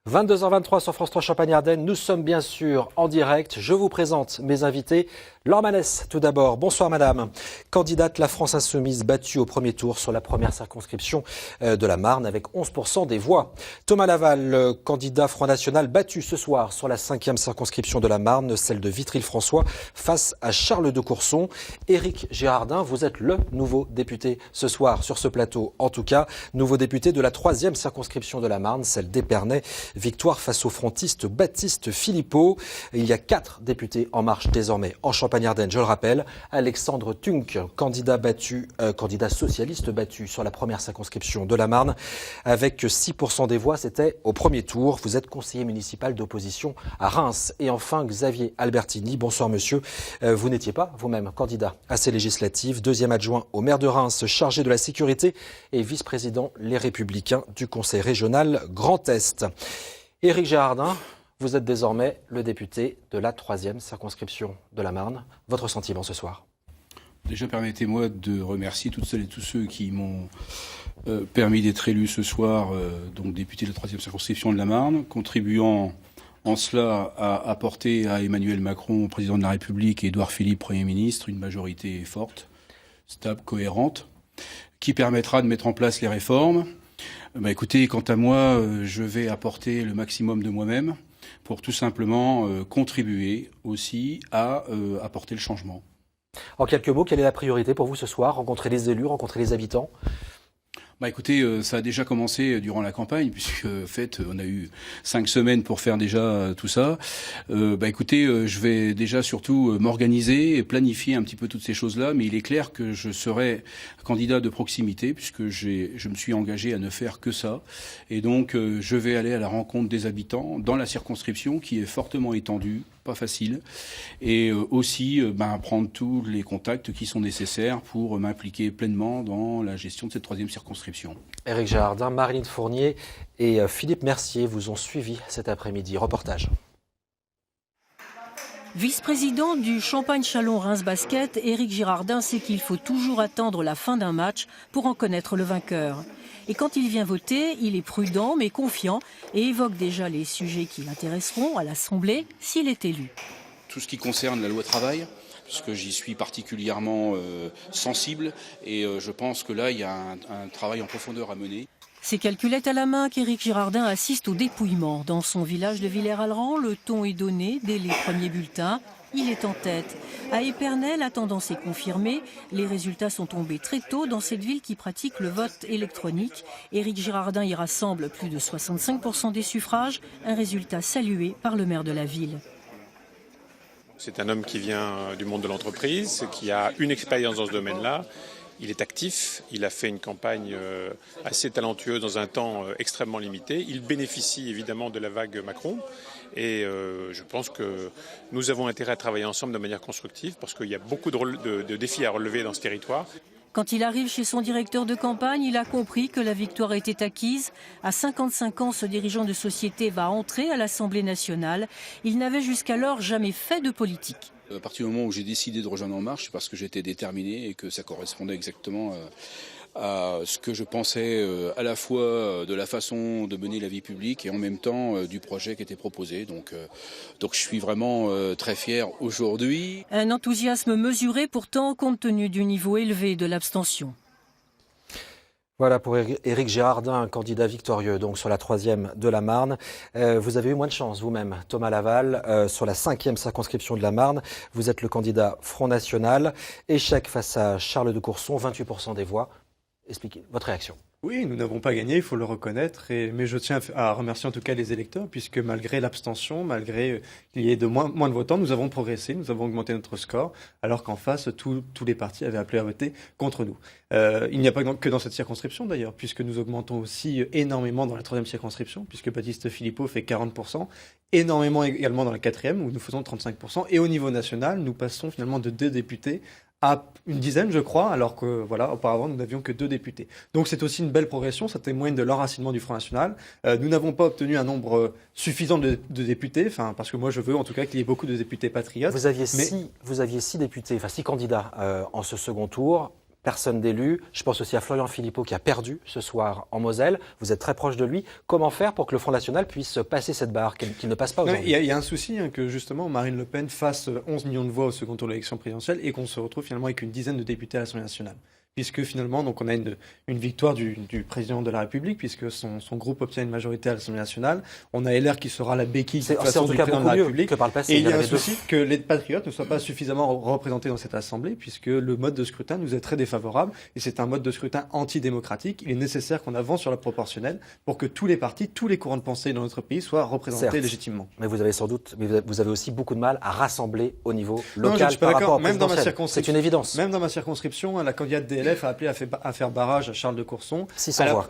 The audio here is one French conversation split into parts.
22h23 sur France 3 Champagne-Ardenne. Nous sommes bien sûr en direct. Je vous présente mes invités. Laure Manès, tout d'abord. Bonsoir madame. Candidate La France Insoumise battue au premier tour sur la première circonscription de la Marne avec 11% des voix. Thomas Laval, candidat Front National battu ce soir sur la 5e circonscription de la Marne, celle de Vitry-le-François, face à Charles de Courson. Éric Girardin, vous êtes le nouveau député ce soir sur ce plateau. En tout cas, nouveau député de la 3e circonscription de la Marne, celle d'Épernay. Victoire face au frontiste Baptiste Philippot. Il y a 4 députés en marche désormais en Champagne-Ardenne, je le rappelle. Alexandre Tunck, candidat socialiste battu sur la première circonscription de la Marne avec 6% des voix. C'était au premier tour. Vous êtes conseiller municipal d'opposition à Reims. Et enfin, Xavier Albertini. Bonsoir monsieur. Vous n'étiez pas vous-même candidat à ces législatives. 2e adjoint au maire de Reims, chargé de la sécurité et vice-président Les Républicains du conseil régional Grand Est. Éric Girardin, vous êtes désormais le député de la 3e circonscription de la Marne. Votre sentiment ce soir? Déjà, permettez-moi de remercier toutes celles et tous ceux qui m'ont permis d'être élu ce soir, donc député de la 3e circonscription de la Marne, contribuant en cela à apporter à Emmanuel Macron, président de la République, et Édouard Philippe, Premier ministre, une majorité forte, stable, cohérente, qui permettra de mettre en place les réformes. Écoutez, quant à moi, je vais apporter le maximum de moi-même pour tout simplement contribuer aussi à apporter le changement. En quelques mots, quelle est la priorité pour vous ce soir? Rencontrer les élus, rencontrer les habitants? Écoutez, ça a déjà commencé durant la campagne, puisque en fait, on a eu 5 semaines pour faire déjà tout ça. Écoutez, je vais déjà surtout m'organiser et planifier un petit peu toutes ces choses-là, mais il est clair que je serai candidat de proximité, puisque je me suis engagé à ne faire que ça. Et donc, je vais aller à la rencontre des habitants dans la circonscription, qui est fortement étendue, pas facile, et aussi prendre tous les contacts qui sont nécessaires pour m'impliquer pleinement dans la gestion de cette 3e circonscription. Éric Girardin, Marilyn Fournier et Philippe Mercier vous ont suivi cet après-midi. Reportage. Vice-président du Champagne-Châlons-Reims Basket, Éric Girardin sait qu'il faut toujours attendre la fin d'un match pour en connaître le vainqueur. Et quand il vient voter, il est prudent mais confiant et évoque déjà les sujets qui l'intéresseront à l'Assemblée s'il est élu. Tout ce qui concerne la loi travail, puisque j'y suis particulièrement sensible, et je pense que là, il y a un travail en profondeur à mener. C'est calculette à la main qu'Éric Girardin assiste au dépouillement. Dans son village de Villers-Alran, le ton est donné dès les premiers bulletins. Il est en tête. À Épernay, la tendance est confirmée. Les résultats sont tombés très tôt dans cette ville qui pratique le vote électronique. Éric Girardin y rassemble plus de 65% des suffrages, un résultat salué par le maire de la ville. C'est un homme qui vient du monde de l'entreprise, qui a une expérience dans ce domaine-là. Il est actif, il a fait une campagne assez talentueuse dans un temps extrêmement limité. Il bénéficie évidemment de la vague Macron et je pense que nous avons intérêt à travailler ensemble de manière constructive parce qu'il y a beaucoup de défis à relever dans ce territoire. Quand il arrive chez son directeur de campagne, il a compris que la victoire était acquise. À 55 ans, ce dirigeant de société va entrer à l'Assemblée nationale. Il n'avait jusqu'alors jamais fait de politique. À partir du moment où j'ai décidé de rejoindre En Marche, c'est parce que j'étais déterminé et que ça correspondait exactement à ce que je pensais à la fois de la façon de mener la vie publique et en même temps du projet qui était proposé. Donc je suis vraiment très fier aujourd'hui. Un enthousiasme mesuré pourtant compte tenu du niveau élevé de l'abstention. Voilà pour Éric Girardin, candidat victorieux donc sur la 3e de la Marne. Vous avez eu moins de chance vous-même, Thomas Laval, sur la 5e circonscription de la Marne. Vous êtes le candidat Front National. Échec face à Charles de Courson, 28% des voix. Expliquez votre réaction. Oui, nous n'avons pas gagné, il faut le reconnaître, mais je tiens à remercier en tout cas les électeurs, puisque malgré l'abstention, malgré qu'il y ait moins de votants, nous avons progressé, nous avons augmenté notre score, alors qu'en face, tous les partis avaient appelé à voter contre nous. Il n'y a pas que dans cette circonscription d'ailleurs, puisque nous augmentons aussi énormément dans la 3e circonscription, puisque Baptiste Philippot fait 40%, énormément également dans la 4e, où nous faisons 35%, et au niveau national, nous passons finalement de 2 députés à une dizaine, je crois, alors que voilà, auparavant, nous n'avions que 2 députés. Donc c'est aussi une belle progression, ça témoigne de l'enracinement du Front National. Nous n'avons pas obtenu un nombre suffisant de députés, parce que moi je veux en tout cas qu'il y ait beaucoup de députés patriotes. Vous aviez 6 députés, 6 candidats en ce second tour. personne d'élu. Je pense aussi à Florian Philippot qui a perdu ce soir en Moselle. Vous êtes très proche de lui. Comment faire pour que le Front National puisse passer cette barre, qu'il ne passe pas aujourd'hui? Il y a un souci que justement Marine Le Pen fasse 11 millions de voix au second tour de l'élection présidentielle et qu'on se retrouve finalement avec une dizaine de députés à l'Assemblée nationale. Puisque finalement, donc on a une victoire du président de la République, puisque son groupe obtient une majorité à l'Assemblée nationale. On a LR qui sera la béquille de toute façon du président de la République. Que par le passé. Et il y a un souci que les patriotes ne soient pas suffisamment représentés dans cette Assemblée, puisque le mode de scrutin nous est très défavorable, et c'est un mode de scrutin antidémocratique. Il est nécessaire qu'on avance sur la proportionnelle pour que tous les partis, tous les courants de pensée dans notre pays soient représentés légitimement. Mais vous avez vous avez aussi beaucoup de mal à rassembler au niveau local. Non, je suis pas d'accord. Même dans ma circonscription, c'est une évidence. Même dans ma circonscription, la candidate DLF a appelé à faire barrage à Charles de Courson. 600 voix.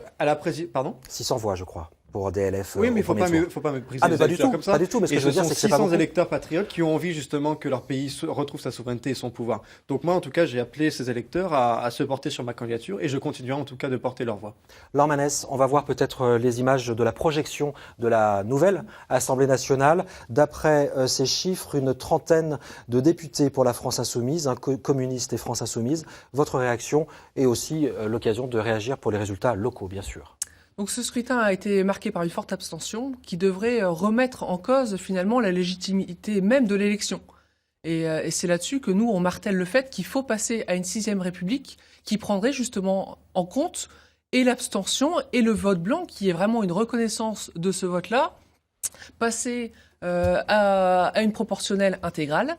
Pardon ? 600 voix, je crois, pour DLF. Oui, mais il ne faut pas mépriser les électeurs du tout, comme ça. Pas du tout, mais ce que je veux dire, c'est que c'est pas 600 électeurs patriotes qui ont envie justement que leur pays retrouve sa souveraineté et son pouvoir. Donc moi, en tout cas, j'ai appelé ces électeurs à se porter sur ma candidature et je continuerai en tout cas de porter leur voix. Laure Manès, on va voir peut-être les images de la projection de la nouvelle Assemblée nationale. D'après ces chiffres, une trentaine de députés pour la France Insoumise, communistes et France Insoumise. Votre réaction et aussi l'occasion de réagir pour les résultats locaux, bien sûr. Donc ce scrutin a été marqué par une forte abstention qui devrait remettre en cause finalement la légitimité même de l'élection. Et c'est là-dessus que nous, on martèle le fait qu'il faut passer à une 6e République qui prendrait justement en compte et l'abstention et le vote blanc, qui est vraiment une reconnaissance de ce vote-là, passer à une proportionnelle intégrale,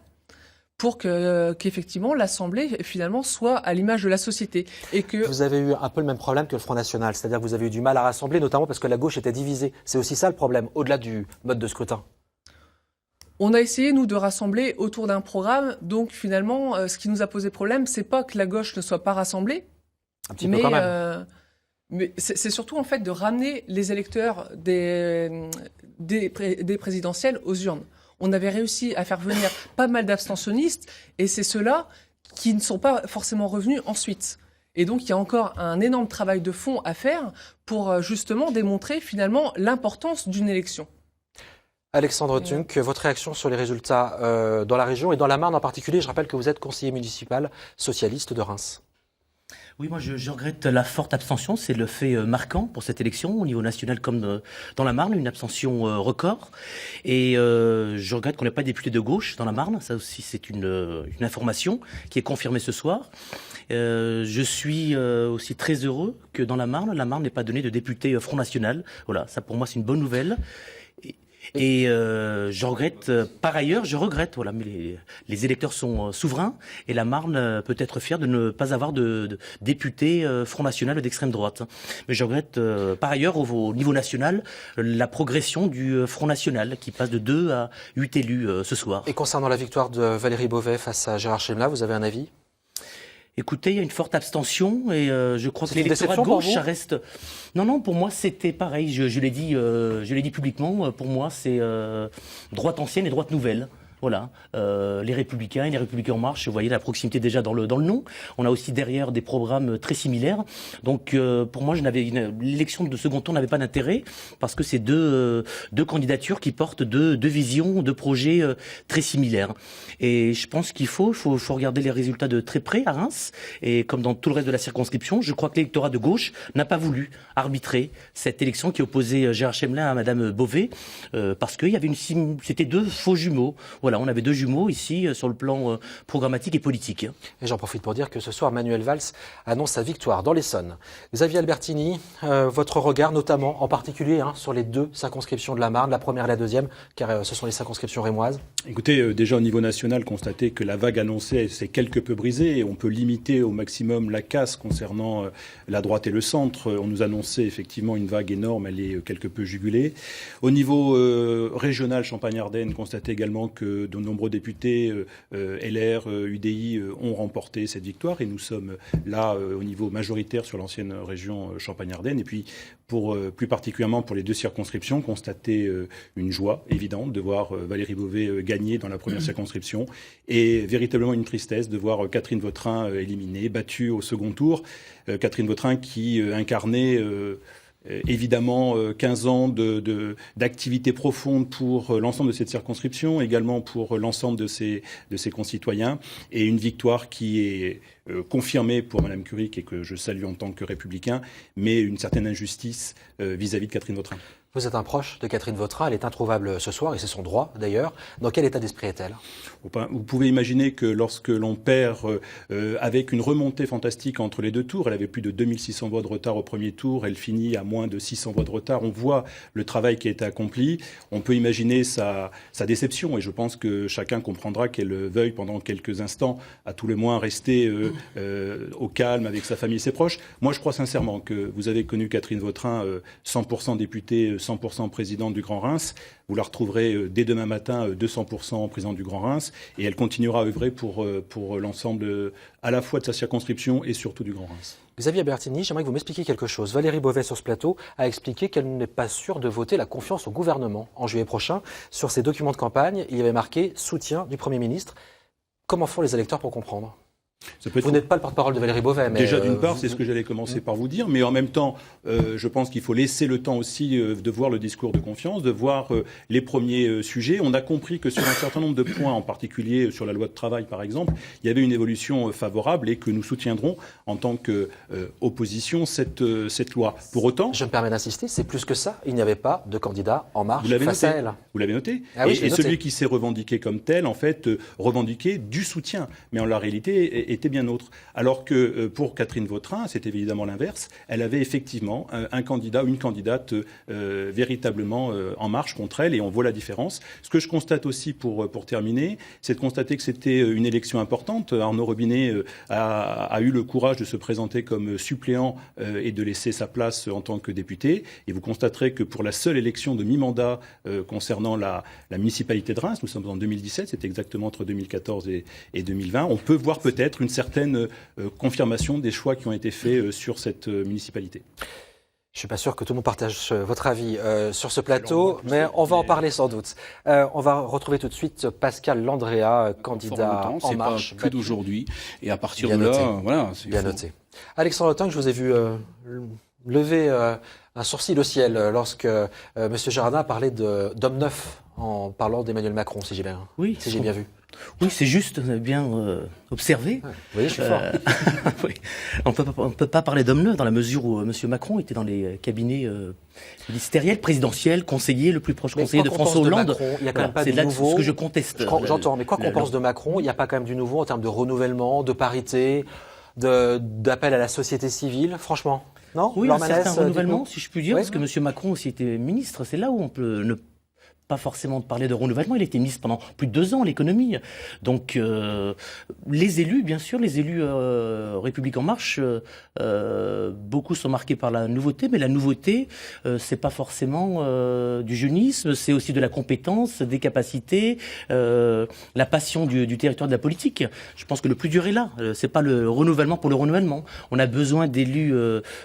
pour qu'effectivement l'Assemblée finalement soit à l'image de la société. Et que vous avez eu un peu le même problème que le Front National, c'est-à-dire que vous avez eu du mal à rassembler, notamment parce que la gauche était divisée. C'est aussi ça le problème, au-delà du mode de scrutin. On a essayé, nous, de rassembler autour d'un programme. Donc finalement, ce qui nous a posé problème, c'est pas que la gauche ne soit pas rassemblée, un petit peu quand même. Mais c'est surtout en fait de ramener les électeurs des présidentielles aux urnes. On avait réussi à faire venir pas mal d'abstentionnistes et c'est ceux-là qui ne sont pas forcément revenus ensuite. Et donc il y a encore un énorme travail de fond à faire pour justement démontrer finalement l'importance d'une élection. Alexandre Thunk, votre réaction sur les résultats dans la région et dans la Marne en particulier. Je rappelle que vous êtes conseiller municipal socialiste de Reims. Oui, moi je regrette la forte abstention, c'est le fait marquant pour cette élection, au niveau national comme dans la Marne, une abstention record. Et je regrette qu'on n'ait pas de député de gauche dans la Marne, ça aussi c'est une information qui est confirmée ce soir. Je suis aussi très heureux que dans la Marne n'ait pas donné de député Front National. Voilà, ça pour moi c'est une bonne nouvelle. Et je regrette, voilà, mais les électeurs sont souverains et la Marne peut être fière de ne pas avoir de député Front National d'extrême droite. Mais je regrette par ailleurs au niveau national la progression du Front National qui passe de 2 à 8 élus ce soir. Et concernant la victoire de Valérie Beauvais face à Gérard Chemla, vous avez un avis ? Écoutez, il y a une forte abstention et je crois que l'électorat de gauche, ça reste... Non, pour moi, c'était pareil. Je l'ai dit publiquement. Pour moi, c'est droite ancienne et droite nouvelle. Voilà, les Républicains et les Républicains en marche, vous voyez la proximité déjà dans le nom. On a aussi derrière des programmes très similaires. Donc pour moi, l'élection de second tour n'avait pas d'intérêt parce que c'est deux candidatures qui portent deux visions, deux projets très similaires. Et je pense qu'il faut regarder les résultats de très près à Reims. Et comme dans tout le reste de la circonscription, je crois que l'électorat de gauche n'a pas voulu arbitrer cette élection qui opposait Gérard Chemla à Madame Beauvais parce qu'il y avait c'était deux faux jumeaux. Voilà, on avait deux jumeaux ici sur le plan programmatique et politique. Et j'en profite pour dire que ce soir, Manuel Valls annonce sa victoire dans l'Essonne. Xavier Albertini, votre regard notamment, en particulier sur les deux circonscriptions de la Marne, la première et la deuxième, car ce sont les circonscriptions rémoises. Écoutez, déjà au niveau national, constatez que la vague annoncée s'est quelque peu brisée et on peut limiter au maximum la casse concernant la droite et le centre. On nous annonçait effectivement une vague énorme, elle est quelque peu jugulée. Au niveau régional Champagne-Ardenne, constatez également que de nombreux députés LR, UDI ont remporté cette victoire et nous sommes là au niveau majoritaire sur l'ancienne région Champagne-Ardenne. Et puis, plus particulièrement pour les deux circonscriptions, constater une joie évidente de voir Valérie Beauvais gagner dans la première circonscription et véritablement une tristesse de voir Catherine Vautrin éliminée, battue au second tour. Catherine Vautrin qui incarnait évidemment 15 ans d'activité profonde pour l'ensemble de cette circonscription, également pour l'ensemble de ses concitoyens, et une victoire qui est confirmée pour Mme Curic et que je salue en tant que républicain, mais une certaine injustice vis-à-vis de Catherine Vautrin. Vous êtes un proche de Catherine Vautrin, elle est introuvable ce soir et c'est son droit d'ailleurs. Dans quel état d'esprit est-elle ? Vous pouvez imaginer que lorsque l'on perd avec une remontée fantastique entre les deux tours, elle avait plus de 2600 voix de retard au premier tour, elle finit à moins de 600 voix de retard, on voit le travail qui a été accompli, on peut imaginer sa déception et je pense que chacun comprendra qu'elle veuille pendant quelques instants à tout le moins rester au calme avec sa famille et ses proches. Moi je crois sincèrement que vous avez connu Catherine Vautrin 100% députée, 100% présidente du Grand Reims. Vous la retrouverez dès demain matin 200% présidente du Grand Reims et elle continuera à œuvrer pour l'ensemble à la fois de sa circonscription et surtout du Grand Reims. Xavier Bertini, j'aimerais que vous m'expliquiez quelque chose. Valérie Beauvais sur ce plateau a expliqué qu'elle n'est pas sûre de voter la confiance au gouvernement en juillet prochain. Sur ses documents de campagne, il y avait marqué soutien du Premier ministre. Comment font les électeurs pour comprendre ? Vous n'êtes pas le porte-parole de Valérie Beauvais. Mais déjà, d'une part, c'est ce que j'allais commencer par vous dire, mais en même temps, je pense qu'il faut laisser le temps aussi de voir le discours de confiance, de voir les premiers sujets. On a compris que sur un certain nombre de points, en particulier sur la loi de travail, par exemple, il y avait une évolution favorable et que nous soutiendrons en tant qu'opposition cette loi. Pour autant... Je me permets d'insister, c'est plus que ça. Il n'y avait pas de candidat En Marche face à elle. Vous l'avez noté. Ah oui, et celui qui s'est revendiqué comme tel, en fait, revendiquait du soutien. Mais en la réalité, était bien autre. Alors que pour Catherine Vautrin, c'est évidemment l'inverse. Elle avait effectivement un candidat ou une candidate véritablement en marche contre elle et on voit la différence. Ce que je constate aussi pour terminer, c'est de constater que c'était une élection importante. Arnaud Robinet a eu le courage de se présenter comme suppléant et de laisser sa place en tant que député. Et vous constaterez que pour la seule élection de mi-mandat concernant la municipalité de Reims, nous sommes en 2017, c'est exactement entre 2014 et 2020, on peut voir peut-être une certaine confirmation des choix qui ont été faits sur cette municipalité. Je ne suis pas sûr que tout le monde partage votre avis sur ce plateau, mais on va en parler sans doute. On va retrouver tout de suite Pascal Landrea, candidat En Marche. C'est pas que d'aujourd'hui. Et à partir bien de noté. là, voilà. Bien noté. Alexandre Letinck, je vous ai vu lever un sourcil au ciel lorsque M. Girardin a parlé d'homme neuf en parlant d'Emmanuel Macron, si j'ai bien vu. Oui, c'est juste, bien observé. Ouais, vous voyez, je suis fort. Oui. On peut pas parler d'homme neuf dans la mesure où M. Macron était dans les cabinets ministériels, présidentiels, conseillers, le plus proche conseiller de François Hollande. Il n'y a quand même pas de nouveau. C'est ce que je conteste. J'entends, mais quoi qu'on pense de Macron, il n'y a pas quand même du nouveau en termes de renouvellement, de parité, d'appel à la société civile, franchement. Non? Oui, un certain renouvellement, si je puis dire, parce que M. Macron aussi était ministre. C'est là où on peut ne pas forcément parler de renouvellement. Il était ministre pendant plus de 2 ans, l'économie. Donc, les élus, bien sûr, les élus République En Marche, beaucoup sont marqués par la nouveauté, mais la nouveauté, c'est pas forcément du jeunisme, c'est aussi de la compétence, des capacités, la passion du territoire de la politique. Je pense que le plus dur est là. C'est pas le renouvellement pour le renouvellement. On a besoin d'élus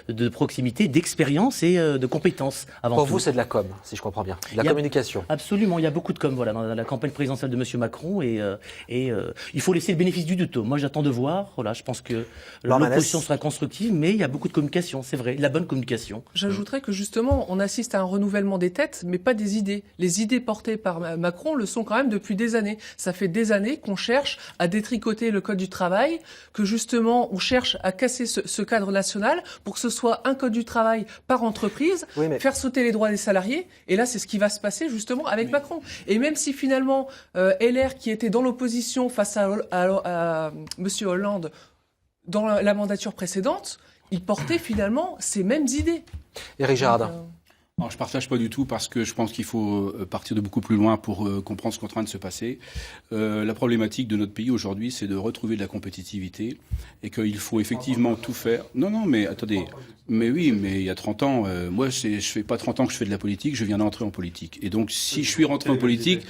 de proximité, d'expérience et de compétences. Avant pour tout. vous, c'est de la com, si je comprends bien, de la communication. Absolument, il y a beaucoup de com dans la campagne présidentielle de M. Macron et il faut laisser le bénéfice du doute. Moi, j'attends de voir. Voilà, je pense que l'opposition sera constructive, mais il y a beaucoup de communication, c'est vrai, la bonne communication. J'ajouterais que justement, on assiste à un renouvellement des têtes, mais pas des idées. Les idées portées par Macron le sont quand même depuis des années. Ça fait des années qu'on cherche à détricoter le code du travail, que justement, on cherche à casser ce cadre national pour que ce soit un code du travail par entreprise, faire sauter les droits des salariés. Et là, c'est ce qui va se passer justement avec Macron. Et même si finalement LR, qui était dans l'opposition face à M. Hollande dans la mandature précédente, il portait finalement ces mêmes idées. Éric Girardin. Alors, je partage pas du tout parce que je pense qu'il faut partir de beaucoup plus loin pour comprendre ce qui est en train de se passer. La problématique de notre pays aujourd'hui, c'est de retrouver de la compétitivité et qu'il faut effectivement tout faire. Non, mais attendez. Mais oui, mais il y a 30 ans, moi, je fais pas 30 ans que je fais de la politique, je viens d'entrer en politique. Et donc, si je suis rentré en politique,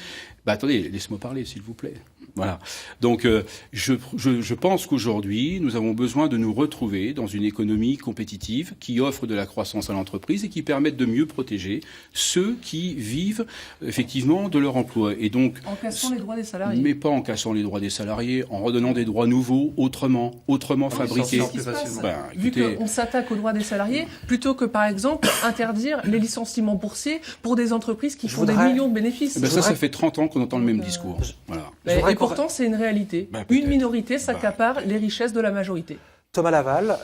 attendez, laisse-moi parler, s'il vous plaît. Voilà. Donc, je pense qu'aujourd'hui, nous avons besoin de nous retrouver dans une économie compétitive qui offre de la croissance à l'entreprise et qui permette de mieux protéger ceux qui vivent effectivement de leur emploi. Et donc, en cassant les droits des salariés. Mais pas en cassant les droits des salariés, en redonnant des droits nouveaux, autrement fabriqués. Vu qu'on s'attaque aux droits des salariés, plutôt que par exemple interdire les licenciements boursiers pour des entreprises qui font des millions de bénéfices. Ça fait 30 ans qu'on entend le même discours. Voilà. Et pourtant, c'est une réalité. Une minorité s'accapare les richesses de la majorité. Thomas Laval,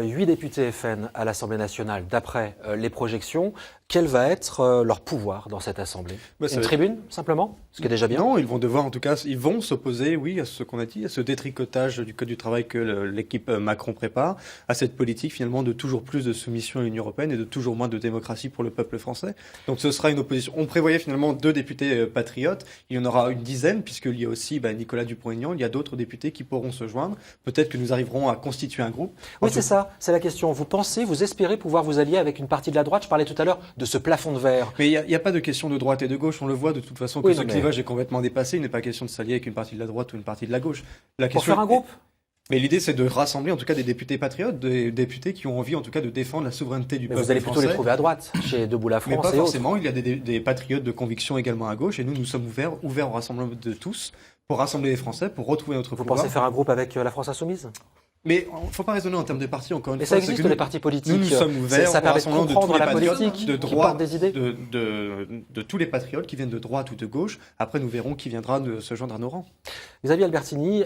8 députés FN à l'Assemblée nationale, d'après les projections. Quel va être leur pouvoir dans cette Assemblée ? Une tribune, simplement ? Ce qui est déjà bien. Non, ils vont devoir, en tout cas, ils vont s'opposer, oui, à ce qu'on a dit, à ce détricotage du Code du travail que l'équipe Macron prépare, à cette politique, finalement, de toujours plus de soumission à l'Union européenne et de toujours moins de démocratie pour le peuple français. Donc ce sera une opposition. On prévoyait finalement 2 députés patriotes. Il y en aura une dizaine, puisqu'il y a aussi Nicolas Dupont-Aignan. Il y a d'autres députés qui pourront se joindre. Peut-être que nous arriverons à constituer un groupe. Oui, c'est ça, c'est la question. Vous pensez, vous espérez pouvoir vous allier avec une partie de la droite ? Je parlais tout à l'heure de ce plafond de verre. Mais il n'y a pas de question de droite et de gauche. On le voit de toute façon que ce clivage est complètement dépassé. Il n'est pas question de s'allier avec une partie de la droite ou une partie de la gauche. Pour faire un groupe ? Mais l'idée, c'est de rassembler en tout cas des députés patriotes, des députés qui ont envie en tout cas de défendre la souveraineté du peuple français. Vous allez plutôt les trouver à droite, chez Debout la France. Mais pas forcément. Il y a des patriotes de conviction également à gauche. Et nous sommes ouverts au rassemblement de tous pour rassembler les Français, pour retrouver notre pouvoir. Vous pensez faire un groupe avec la France Insoumise ? Mais il ne faut pas raisonner en termes de partis, encore une fois. Mais ça existe, les partis politiques. Nous sommes ouverts ça permet de comprendre la politique, de droite, des idées. De tous les patriotes qui viennent de droite ou de gauche. Après, nous verrons qui viendra de se joindre à nos rangs. Xavier Albertini,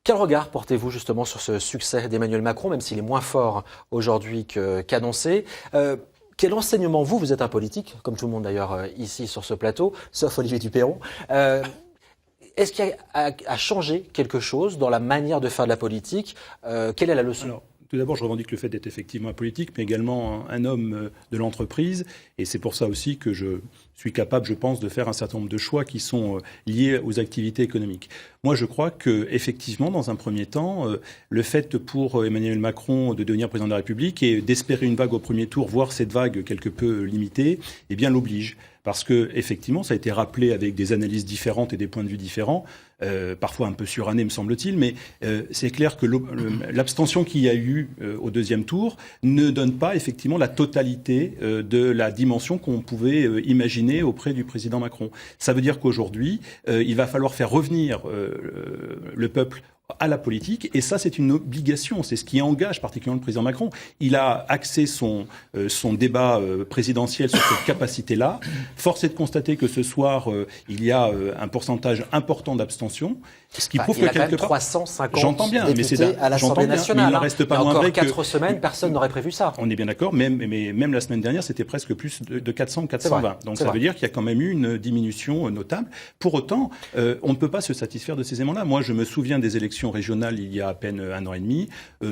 quel regard portez-vous justement sur ce succès d'Emmanuel Macron, même s'il est moins fort aujourd'hui qu'annoncé quel enseignement, vous êtes un politique, comme tout le monde d'ailleurs ici sur ce plateau, sauf Olivier Dupeyron. Est-ce qu'il y a changé quelque chose dans la manière de faire de la politique ? Quelle est la leçon ? Alors, tout d'abord, je revendique le fait d'être effectivement un politique, mais également un homme de l'entreprise. Et c'est pour ça aussi que je suis capable, je pense, de faire un certain nombre de choix qui sont liés aux activités économiques. Moi, je crois que, effectivement, dans un premier temps, le fait pour Emmanuel Macron de devenir président de la République et d'espérer une vague au premier tour, voire cette vague quelque peu limitée, eh bien, l'oblige. Parce que, effectivement, ça a été rappelé avec des analyses différentes et des points de vue différents, parfois un peu surannés, me semble-t-il, mais c'est clair que l'abstention qu'il y a eu au deuxième tour ne donne pas, effectivement, la totalité de la dimension qu'on pouvait imaginer auprès du président Macron. Ça veut dire qu'aujourd'hui, il va falloir faire revenir le peuple à la politique, et ça c'est une obligation, c'est ce qui engage particulièrement le président Macron. Il a axé son débat présidentiel sur cette capacité-là. Force est de constater que ce soir, il y a un pourcentage important d'abstention, ce qui prouve que quelque part... 350 j'entends bien, députés à l'Assemblée nationale. Mais il n'en reste pas moins vrai que... encore 4 semaines, personne n'aurait prévu ça. On est bien d'accord, mais même la semaine dernière, c'était presque plus de 400 ou 420. Donc ça veut dire qu'il y a quand même eu une diminution notable. Pour autant, on ne peut pas se satisfaire de ces éléments-là. Moi, je me souviens des élections régionales il y a à peine 1 an et demi.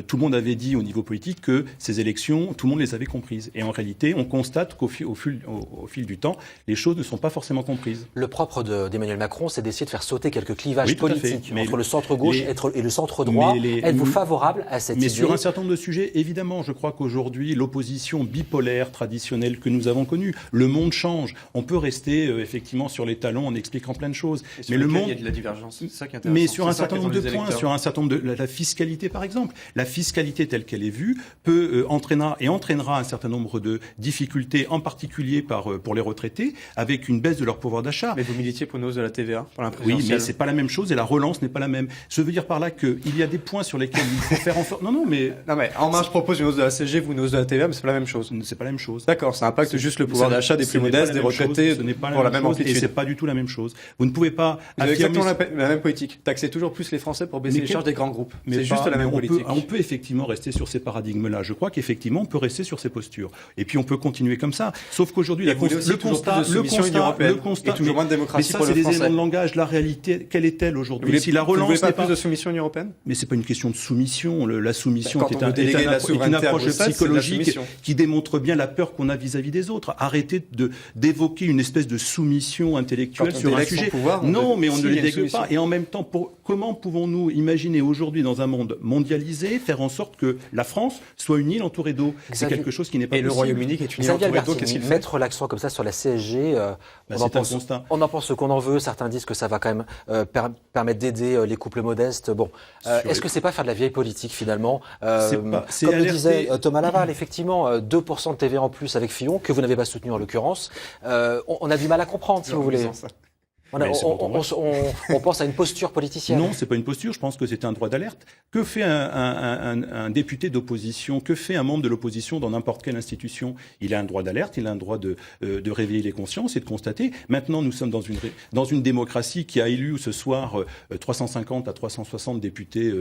Tout le monde avait dit au niveau politique que ces élections, tout le monde les avait comprises. Et en réalité, on constate qu'au fil du temps, les choses ne sont pas forcément comprises. Le propre d'Emmanuel Macron, c'est d'essayer de faire sauter quelques clivages politiques entre le centre-gauche et le centre-droit. Êtes-vous favorable à cette idée ? Mais sur un certain nombre de sujets, évidemment, je crois qu'aujourd'hui, l'opposition bipolaire traditionnelle que nous avons connue, le monde change. On peut rester effectivement sur les talons en expliquant plein de choses. Mais le monde, il y a de la divergence. C'est ça qui est intéressant. Mais sur un certain nombre de points, sur un certain nombre de la fiscalité par exemple, la fiscalité telle qu'elle est vue entraînera un certain nombre de difficultés, en particulier pour les retraités, avec une baisse de leur pouvoir d'achat. Mais vous militiez pour une hausse de la TVA pour la Oui, mais c'est pas la même chose et la relance n'est pas la même. Je veux dire par là qu'il y a des points sur lesquels il faut faire en sorte. Non, mais en marche propose une hausse de la CSG, vous une hausse de la TVA, mais c'est pas la même chose. C'est pas la même chose. D'accord, ça impacte juste le pouvoir d'achat des plus modestes, des retraités, ce n'est pas pour la même amplitude. Et c'est pas du tout la même chose. Vous ne pouvez pas affirmer exactement la même politique. Taxer toujours plus les Français pour baisser les charges des grands groupes. C'est juste la même politique. On peut effectivement rester sur ces paradigmes-là. Je crois qu'effectivement, on peut rester sur ces postures. Et puis on peut continuer comme ça. Sauf qu'aujourd'hui, le constat, toujours moins de démocratie pour le français. Mais ça, c'est des éléments de langage. La réalité, quelle est-elle aujourd'hui? Si la relance n'est pas plus de soumission européenne? Mais c'est pas une question de soumission. La soumission est une approche psychologique qui démontre bien la peur qu'on a vis-à-vis des autres. Arrêtez d'évoquer une espèce de soumission intellectuelle sur un sujet. Non, mais on ne les délègue pas. Et en même temps, comment pouvons-nous imaginer aujourd'hui dans un monde mondialisé, faire en sorte que la France soit une île entourée d'eau. C'est quelque chose qui n'est pas possible. Et le Royaume-Uni qui est une île entourée d'eau, qu'est-ce qu'il fait ? Mettre l'accent comme ça sur la CSG, on en pense ce qu'on en veut. Certains disent que ça va quand même permettre d'aider les couples modestes. Bon, est-ce que c'est pas faire de la vieille politique finalement comme le disait Thomas Laval, effectivement, 2% de TVA en plus avec Fillon, que vous n'avez pas soutenu en l'occurrence. On a du mal à comprendre, si vous voulez. On pense à une posture politicienne. Non, c'est pas une posture. Je pense que c'est un droit d'alerte. Que fait un député d'opposition? Que fait un membre de l'opposition dans n'importe quelle institution? Il a un droit d'alerte. Il a un droit de réveiller les consciences et de constater. Maintenant, nous sommes dans une démocratie qui a élu ce soir 350 à 360 députés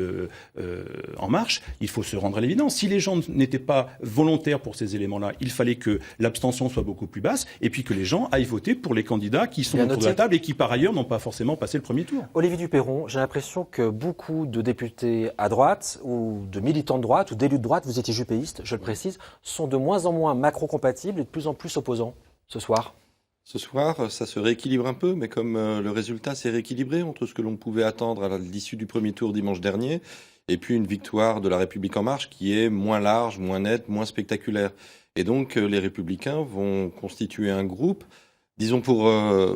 en marche. Il faut se rendre à l'évidence. Si les gens n'étaient pas volontaires pour ces éléments-là, il fallait que l'abstention soit beaucoup plus basse et puis que les gens aillent voter pour les candidats qui sont autour de la table et qui par ailleurs n'ont pas forcément passé le premier tour. Olivier Duperron, j'ai l'impression que beaucoup de députés à droite ou de militants de droite ou d'élus de droite, vous étiez jupéiste, je le précise, sont de moins en moins macro-compatibles et de plus en plus opposants ce soir. Ce soir, ça se rééquilibre un peu, mais comme le résultat s'est rééquilibré entre ce que l'on pouvait attendre à l'issue du premier tour dimanche dernier et puis une victoire de La République En Marche qui est moins large, moins nette, moins spectaculaire. Et donc les Républicains vont constituer un groupe. Disons pour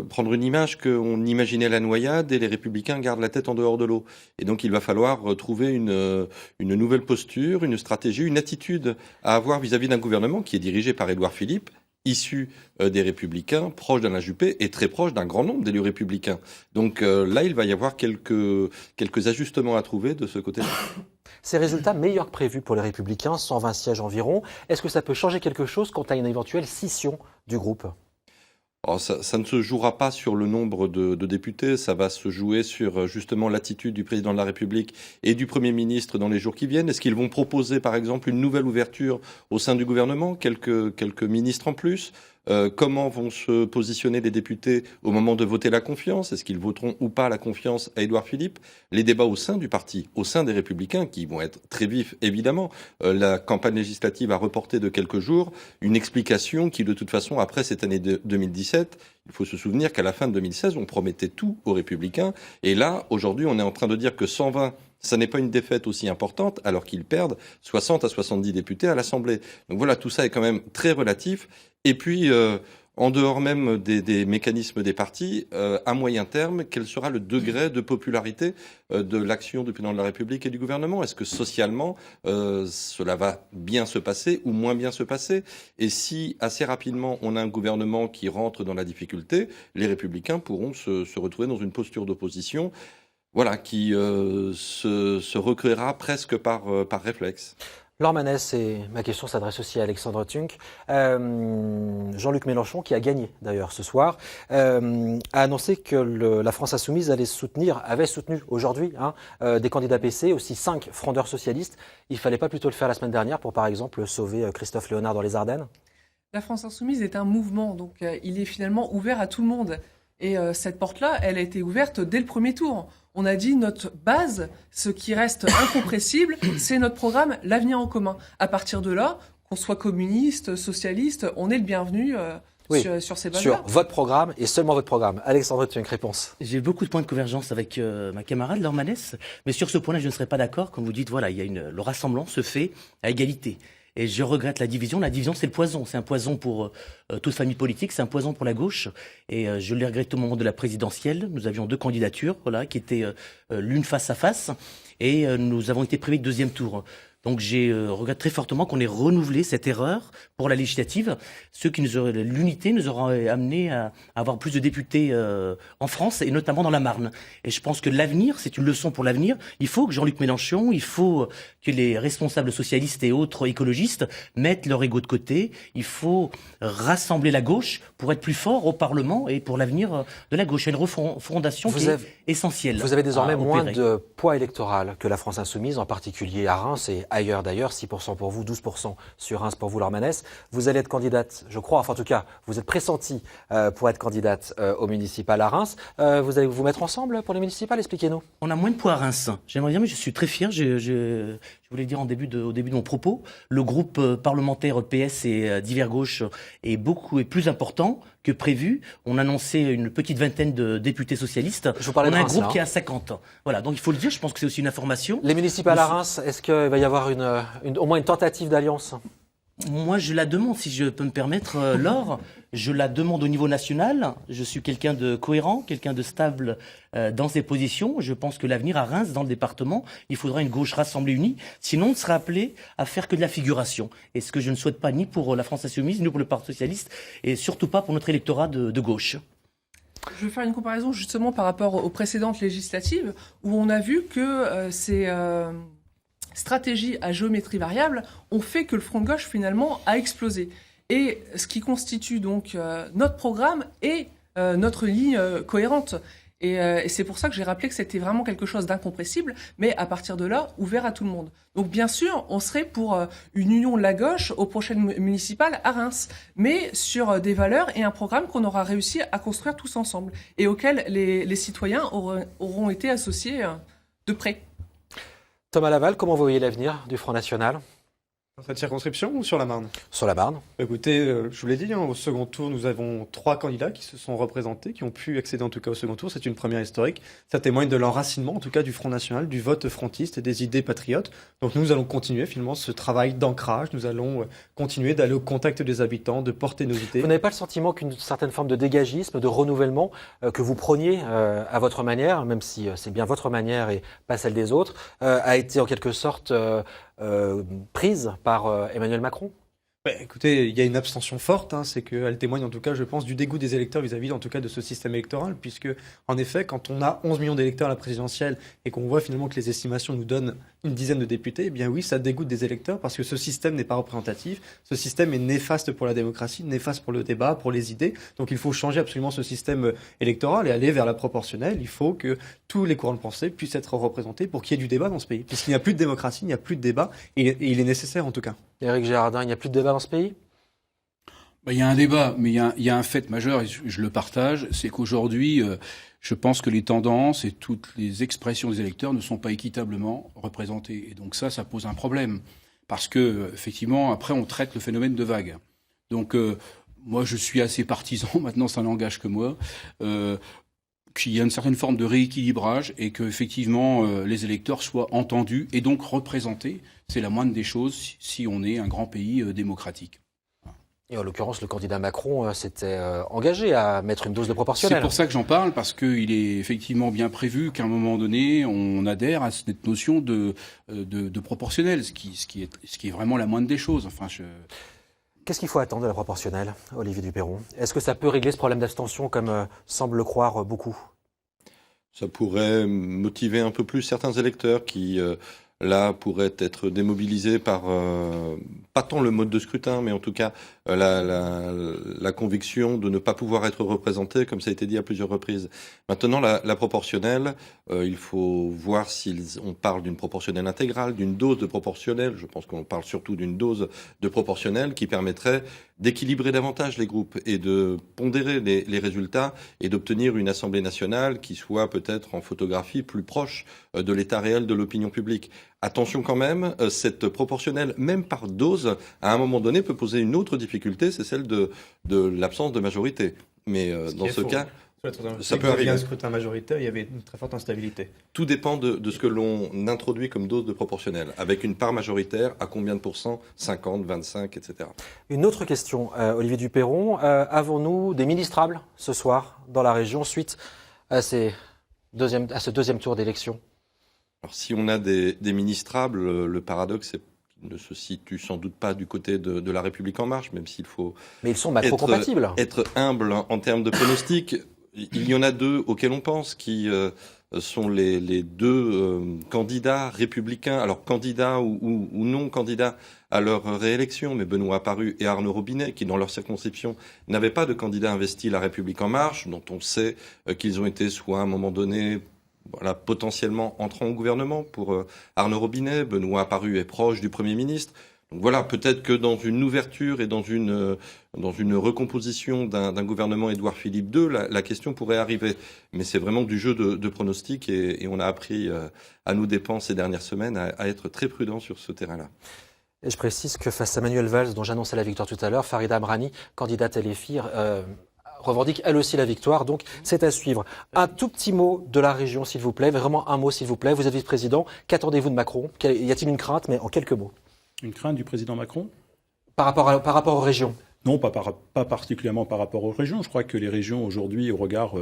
prendre une image qu'on imaginait la noyade et les Républicains gardent la tête en dehors de l'eau. Et donc il va falloir trouver une nouvelle posture, une stratégie, une attitude à avoir vis-à-vis d'un gouvernement qui est dirigé par Édouard Philippe, issu des Républicains, proche d'Alain Juppé et très proche d'un grand nombre d'élus républicains. Donc là, il va y avoir quelques ajustements à trouver de ce côté-là. Ces résultats meilleurs que prévus pour les Républicains, 120 sièges environ, est-ce que ça peut changer quelque chose quant à une éventuelle scission du groupe ? Alors ça ne se jouera pas sur le nombre de députés, ça va se jouer sur justement l'attitude du président de la République et du Premier ministre dans les jours qui viennent. Est-ce qu'ils vont proposer par exemple une nouvelle ouverture au sein du gouvernement, quelques ministres en plus? Comment vont se positionner les députés au moment de voter la confiance? Est-ce qu'ils voteront ou pas la confiance à Édouard Philippe? Les débats au sein du parti, au sein des Républicains, qui vont être très vifs évidemment. La campagne législative a reporté de quelques jours une explication qui de toute façon, après cette année 2017, il faut se souvenir qu'à la fin de 2016, on promettait tout aux Républicains. Et là, aujourd'hui, on est en train de dire que 120... ça n'est pas une défaite aussi importante alors qu'ils perdent 60 à 70 députés à l'Assemblée. Donc voilà, tout ça est quand même très relatif. Et puis, en dehors même des mécanismes des partis, à moyen terme, quel sera le degré de popularité de l'action du président de la République et du gouvernement? Est-ce que socialement, cela va bien se passer ou moins bien se passer? Et si assez rapidement, on a un gouvernement qui rentre dans la difficulté, les Républicains pourront se retrouver dans une posture d'opposition. Voilà, qui se recréera presque par réflexe. Laure Manès, et ma question s'adresse aussi à Alexandre Thunk. Jean-Luc Mélenchon, qui a gagné d'ailleurs ce soir, a annoncé que la France Insoumise avait soutenu aujourd'hui des candidats PC, aussi 5 frondeurs socialistes. Il ne fallait pas plutôt le faire la semaine dernière pour, par exemple, sauver Christophe Léonard dans les Ardennes? La France Insoumise est un mouvement, donc il est finalement ouvert à tout le monde. Et cette porte-là, elle a été ouverte dès le premier tour. On a dit notre base, ce qui reste incompressible, c'est notre programme, l'avenir en commun. À partir de là, qu'on soit communiste, socialiste, on est le bienvenu sur ces bases-là. Sur votre programme et seulement votre programme. Alexandre, tu as une réponse? J'ai beaucoup de points de convergence avec ma camarade Laure Manès, mais sur ce point-là, je ne serais pas d'accord quand vous dites voilà, le rassemblement se fait à égalité. Et je regrette la division. La division, c'est le poison. C'est un poison pour toute famille politique. C'est un poison pour la gauche. Et je l'ai regretté au moment de la présidentielle. Nous avions 2 candidatures, qui étaient l'une face à face. Et nous avons été privés de 2e tour. Donc je regrette très fortement qu'on ait renouvelé cette erreur pour la législative. L'unité nous aura amené à avoir plus de députés en France et notamment dans la Marne. Et je pense que l'avenir, c'est une leçon pour l'avenir. Il faut que Jean-Luc Mélenchon, il faut que les responsables socialistes et autres écologistes mettent leur ego de côté. Il faut rassembler la gauche pour être plus fort au Parlement et pour l'avenir de la gauche. Il y a une refondation qui est essentielle. Vous avez désormais moins de poids électoral que la France Insoumise, en particulier à Reims et ailleurs d'ailleurs, 6% pour vous, 12% sur Reims pour vous, Laure Manès. Vous allez être candidate, je crois, enfin en tout cas, vous êtes pressentie pour être candidate au municipal à Reims. Vous allez vous mettre ensemble pour les municipales, expliquez-nous. On a moins de poids à Reims. J'aimerais bien, mais je suis très fier. J'ai je voulais dire au début de mon propos, le groupe parlementaire PS et divers gauche est plus important que prévu. On a annoncé une petite vingtaine de députés socialistes. Je vous parlais on a un groupe là, qui est à 50. Voilà, donc il faut le dire, je pense que c'est aussi une information. Les municipales à Reims, est-ce qu'il va y avoir au moins une tentative d'alliance ? Moi, je la demande, si je peux me permettre, Laure. Je la demande au niveau national. Je suis quelqu'un de cohérent, quelqu'un de stable dans ses positions. Je pense que l'avenir à Reims, dans le département, il faudra une gauche rassemblée unie. Sinon, on sera appelé à faire que de la figuration. Et ce que je ne souhaite pas ni pour la France Insoumise, ni pour le Parti Socialiste, et surtout pas pour notre électorat de gauche. Je vais faire une comparaison justement par rapport aux précédentes législatives, où on a vu que ces stratégies à géométrie variable ont fait que le front de gauche finalement a explosé. Et ce qui constitue donc notre programme et notre ligne cohérente. Et c'est pour ça que j'ai rappelé que c'était vraiment quelque chose d'incompressible, mais à partir de là, ouvert à tout le monde. Donc bien sûr, on serait pour une union de la gauche aux prochaines municipales à Reims, mais sur des valeurs et un programme qu'on aura réussi à construire tous ensemble, et auquel les citoyens auront été associés de près. Thomas Laval, comment vous voyez l'avenir du Front National ? Dans cette circonscription ou sur la Marne ? Sur la Marne. Écoutez, je vous l'ai dit, au second tour, nous avons 3 candidats qui se sont représentés, qui ont pu accéder en tout cas au second tour. C'est une première historique. Ça témoigne de l'enracinement, en tout cas, du Front National, du vote frontiste et des idées patriotes. Donc nous allons continuer finalement ce travail d'ancrage. Nous allons continuer d'aller au contact des habitants, de porter nos idées. Vous n'avez pas le sentiment qu'une certaine forme de dégagisme, de renouvellement que vous preniez à votre manière, même si c'est bien votre manière et pas celle des autres, a été en quelque sorte prise par Emmanuel Macron ? Écoutez, il y a une abstention forte, c'est qu'elle témoigne en tout cas, je pense, du dégoût des électeurs vis-à-vis en tout cas de ce système électoral, puisque en effet, quand on a 11 millions d'électeurs à la présidentielle et qu'on voit finalement que les estimations nous donnent une dizaine de députés, eh bien oui, ça dégoûte des électeurs parce que ce système n'est pas représentatif, ce système est néfaste pour la démocratie, néfaste pour le débat, pour les idées, donc il faut changer absolument ce système électoral et aller vers la proportionnelle. Il faut que tous les courants de pensée puissent être représentés pour qu'il y ait du débat dans ce pays, puisqu'il n'y a plus de démocratie, il n'y a plus de débat, et il est nécessaire en tout cas. Éric Girardin, il n'y a plus de débat dans ce pays ? Il y a un débat, mais il y a un fait majeur, et je le partage, c'est qu'aujourd'hui, je pense que les tendances et toutes les expressions des électeurs ne sont pas équitablement représentées. Et donc ça pose un problème. Parce que, effectivement, après, on traite le phénomène de vague. Donc, moi, je suis assez partisan, maintenant, ça n'engage que moi, qu'il y a une certaine forme de rééquilibrage et que, effectivement, les électeurs soient entendus et donc représentés. C'est la moindre des choses si on est un grand pays démocratique. Et en l'occurrence, le candidat Macron s'était engagé à mettre une dose de proportionnelle. C'est pour ça que j'en parle, parce qu'il est effectivement bien prévu qu'à un moment donné, on adhère à cette notion de proportionnel, ce qui est vraiment la moindre des choses. Qu'est-ce qu'il faut attendre de la proportionnelle, Olivier Duperron ? Est-ce que ça peut régler ce problème d'abstention, comme semblent le croire beaucoup ? Ça pourrait motiver un peu plus certains électeurs qui... là, pourrait être démobilisé par, pas tant le mode de scrutin, mais en tout cas la conviction de ne pas pouvoir être représenté, comme ça a été dit à plusieurs reprises. Maintenant, la proportionnelle, il faut voir si on parle d'une proportionnelle intégrale, d'une dose de proportionnelle. Je pense qu'on parle surtout d'une dose de proportionnelle qui permettrait d'équilibrer davantage les groupes et de pondérer les résultats et d'obtenir une Assemblée nationale qui soit peut-être en photographie plus proche de l'état réel de l'opinion publique. Attention quand même, cette proportionnelle, même par dose, à un moment donné, peut poser une autre difficulté, c'est celle de l'absence de majorité. Mais dans ce cas, ça peut arriver. Il y a un scrutin majoritaire, il y avait une très forte instabilité. Tout dépend de ce que l'on introduit comme dose de proportionnelle. Avec une part majoritaire, à combien de pourcents ? 50, 25, etc. Une autre question, Olivier Duperron. Avons-nous des ministrables ce soir dans la région suite à ce deuxième tour d'élection ? Alors, si on a des ministrables, le paradoxe, c'est qu'ils ne se situent sans doute pas du côté de La République En Marche, même s'il faut... Mais ils sont macro-compatibles. Être humble en termes de pronostics. Il y en a 2 auxquels on pense, qui sont les 2 candidats républicains, alors candidats ou non candidats à leur réélection, mais Benoît Apparu et Arnaud Robinet, qui dans leur circonscription n'avaient pas de candidat investi La République En Marche, dont on sait qu'ils ont été soit à un moment donné... potentiellement entrant au gouvernement pour Arnaud Robinet. Benoît Apparu est proche du Premier ministre. Donc voilà, peut-être que dans une ouverture et dans une recomposition d'un gouvernement Édouard Philippe II, la question pourrait arriver. Mais c'est vraiment du jeu de pronostics et on a appris à nos dépens ces dernières semaines à être très prudent sur ce terrain-là. Et je précise que face à Manuel Valls, dont j'annonçais la victoire tout à l'heure, Farida Amrani, candidate LFI, revendique elle aussi la victoire. Donc c'est à suivre. Un tout petit mot de la région, s'il vous plaît. Vraiment un mot, s'il vous plaît. Vous êtes vice-président. Qu'attendez-vous de Macron? Y a-t-il une crainte, mais en quelques mots? Une crainte du président Macron? Par rapport aux régions? Non, pas particulièrement par rapport aux régions. Je crois que les régions, aujourd'hui, au regard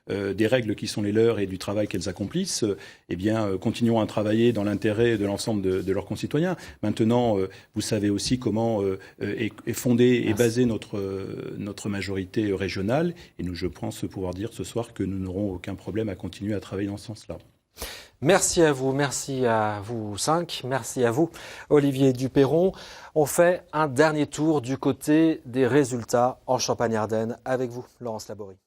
des règles qui sont les leurs et du travail qu'elles accomplissent, continuons à travailler dans l'intérêt de l'ensemble de leurs concitoyens. Maintenant, vous savez aussi comment est fondée et basée notre majorité régionale. Et je pense pouvoir dire ce soir que nous n'aurons aucun problème à continuer à travailler dans ce sens-là. Merci à vous 5, merci à vous Olivier Duperron. On fait un dernier tour du côté des résultats en Champagne-Ardenne avec vous, Laurence Laborie.